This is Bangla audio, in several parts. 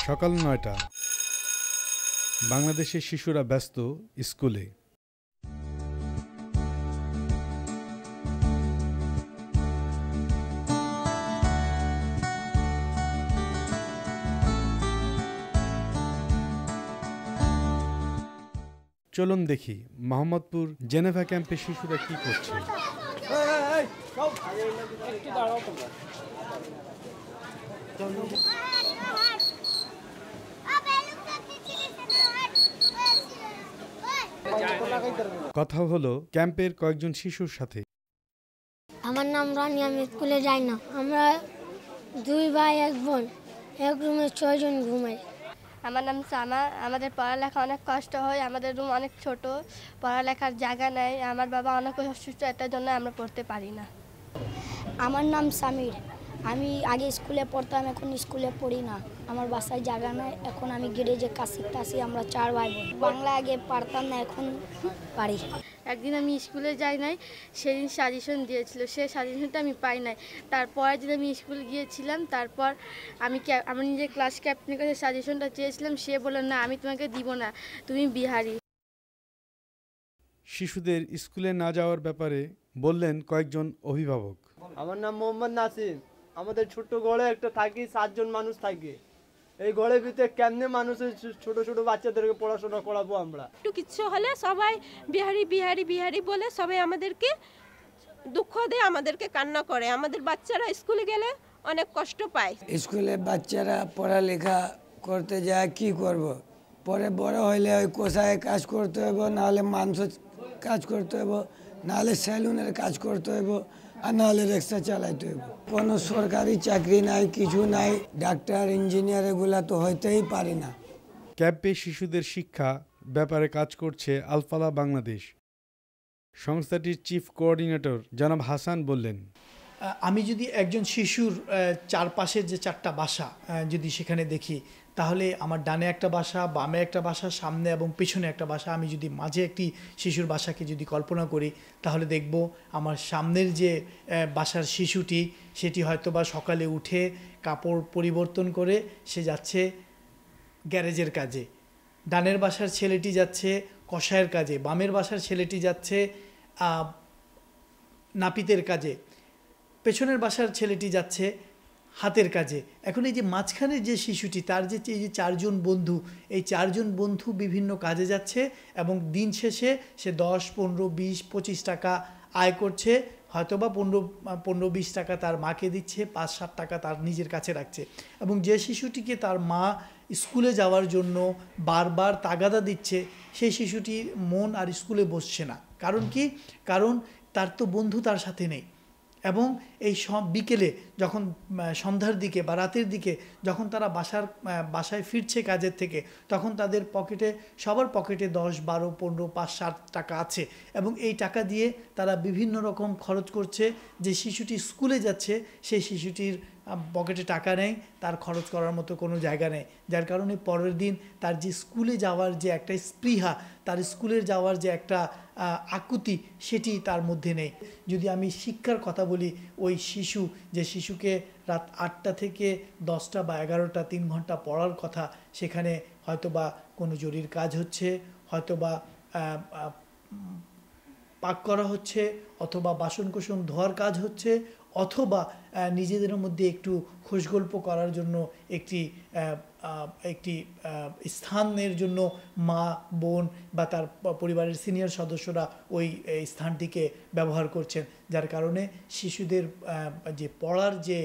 সকাল ৯টা। বাংলাদেশের শিশুরা ব্যস্ত স্কুলে। চলুন দেখি মোহাম্মদপুর জেনেভা ক্যাম্পে শিশুরা কি করছে। কথা হলো ক্যাম্পের কয়েকজন শিশুর সাথে। আমার নাম রানী, আমি স্কুলে যাই না। আমরা 2 ভাই 1 বোন, এক রুমে 6 জন ঘুমাই। আমার নাম সামা। আমাদের পড়ালেখা অনেক কষ্ট হয়, আমাদের রুম অনেক ছোট, পড়ালেখার জায়গা নেই। আমার বাবা অনেক অসুস্থ, এটার জন্য আমরা পড়তে পারি না। আমার নাম সামির। আমি আগে স্কুলে পড়তাম, এখন স্কুলে পড়ি না। আমার বাসায় জায়গা নাই, এখন আমি গ্যারেজে কাজ শিখতে আসি। আমরা 4 ভাই বোন। বাংলা আগে পারতাম না, এখন পারি। একদিন আমি স্কুলে যাই নাই, সেদিন সাজেশন দিয়েছিল, সেই সাজেশনটা আমি পাই নাই। তারপরের দিন আমি স্কুলে গিয়েছিলাম, তারপর আমি নিজের ক্লাস ক্যাপ্টেনের কাছে সাজেশনটা চেয়েছিলাম। সে বলল, না আমি তোমাকে দিব না, তুমি বিহারি। শিশুদের স্কুলে না যাওয়ার ব্যাপারে বললেন কয়েকজন অভিভাবক। আমার নাম মোহাম্মদ নাসিম। আমাদের ছোট্ট গড়ে একটা থাকি, 7 জন মানুষ থাকে। এই গড়ের ভিতরে কেমনে মানুষের ছোট ছোট বাচ্চাদেরকে পড়াশোনা করাবো আমরা? একটু কিচ্ছু হলে সবাই বিহারি বিহারি বিহারি বলে সবাই আমাদেরকে দুঃখ দেয়, আমাদেরকে কান্না করে। আমাদের বাচ্চারা স্কুলে গেলে অনেক কষ্ট পায়। স্কুলে বাচ্চারা পড়ালেখা করতে যায়, কি করব? পরে বড় হইলে ওই কোষায় কাজ করতে হবে, নাহলে মাংস কাজ করতে হবে, নাহলে সেলুনের কাজ করতে হবে, আর নাহলে রিক্সা চালাইতে হবে। কোনো সরকারি চাকরি নাই, কিছু নাই। ডাক্তার, ইঞ্জিনিয়ার এগুলা তো হইতেই পারি না। ক্যাম্পে শিশুদের শিক্ষা ব্যাপারে কাজ করছে আলফালা বাংলাদেশ। সংস্থাটির চিফ কোঅর্ডিনেটর জনাব হাসান বললেন, আমি যদি একজন শিশুর চারপাশের যে 4টা বাসা যদি সেখানে দেখি, তাহলে আমার ডানে একটা বাসা, বামে একটা বাসা, সামনে এবং পেছনে একটা বাসা। আমি যদি মাঝে একটি শিশুর বাসাকে যদি কল্পনা করি, তাহলে দেখব আমার সামনের যে বাসার শিশুটি, সেটি হয়তো বা সকালে উঠে কাপড় পরিবর্তন করে সে যাচ্ছে গ্যারেজের কাজে। ডানের বাসার ছেলেটি যাচ্ছে কষায়ের কাজে, বামের বাসার ছেলেটি যাচ্ছে নাপিতের কাজে, পেছনের বাসার ছেলেটি যাচ্ছে হাতের কাজে। এখন এই যে মাঝখানের যে শিশুটি, তার যে এই যে 4 জন বন্ধু, এই 4 জন বন্ধু বিভিন্ন কাজে যাচ্ছে এবং দিন শেষে সে 10, 15, 20, 25 টাকা আয় করছে। হয়তোবা 15-20 টাকা তার মাকে দিচ্ছে, 5-7 টাকা তার নিজের কাছে রাখছে। এবং যে শিশুটিকে তার মা স্কুলে যাওয়ার জন্য বারবার তাগাদা দিচ্ছে, সেই শিশুটির মন আর স্কুলে বসছে না। কারণ কি? কারণ তার তো বন্ধু তার সাথে নেই। এবং এই বিকেলে যখন সন্ধ্যার দিকে বা রাতের দিকে যখন তারা বাসায় ফিরছে কাজের থেকে, তখন তাদের পকেটে, সবার পকেটে 10, 12, 15, 5, 7 টাকা আছে। এবং এই টাকা দিয়ে তারা বিভিন্ন রকম খরচ করছে। যে শিশুটি স্কুলে যাচ্ছে, সেই শিশুটির পকেটে টাকা নেই, তার খরচ করার মতো কোনো জায়গা নেই। যার কারণে পরের দিন তার যে স্কুলে যাওয়ার যে একটা স্পৃহা, তার স্কুলে যাওয়ার যে একটা আকুতি, সেটি তার মধ্যে নেই। যদি আমি শিক্ষার কথা বলি, ওই শিশু, যে শিশুকে রাত 8টা থেকে 10টা বা 11টা 3 ঘন্টা পড়ার কথা, সেখানে হয়তোবা কোনো জরির কাজ হচ্ছে, হয়তোবা পাক করা হচ্ছে, অথবা বাসনকোসন ধোয়ার কাজ হচ্ছে, অথবা নিজেদের মধ্যে একটু খোশগল্প করার জন্য একটি স্থানের জন্য মা, বোন বা তার পরিবারের সিনিয়র সদস্যরা ওই স্থানটিকে ব্যবহার করছেন। যার কারণে শিশুদের যে পড়ার যে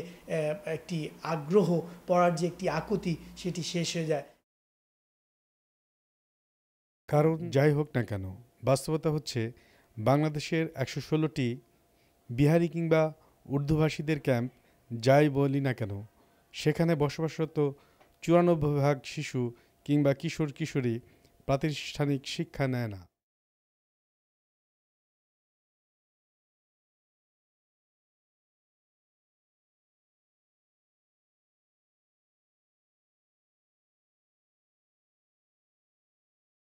একটি আগ্রহ, পড়ার যে একটি আকুতি, সেটি শেষ হয়ে যায়। কারণ যাই হোক না কেন, বাস্তবতা হচ্ছে বাংলাদেশের 116টি বিহারি কিংবা উর্দুভাষীদের ক্যাম্প, যাই বলি না কেন, সেখানে বসবাসরত 94% শিশু কিংবা কিশোর কিশোরী প্রাতিষ্ঠানিক শিক্ষা নেয় না।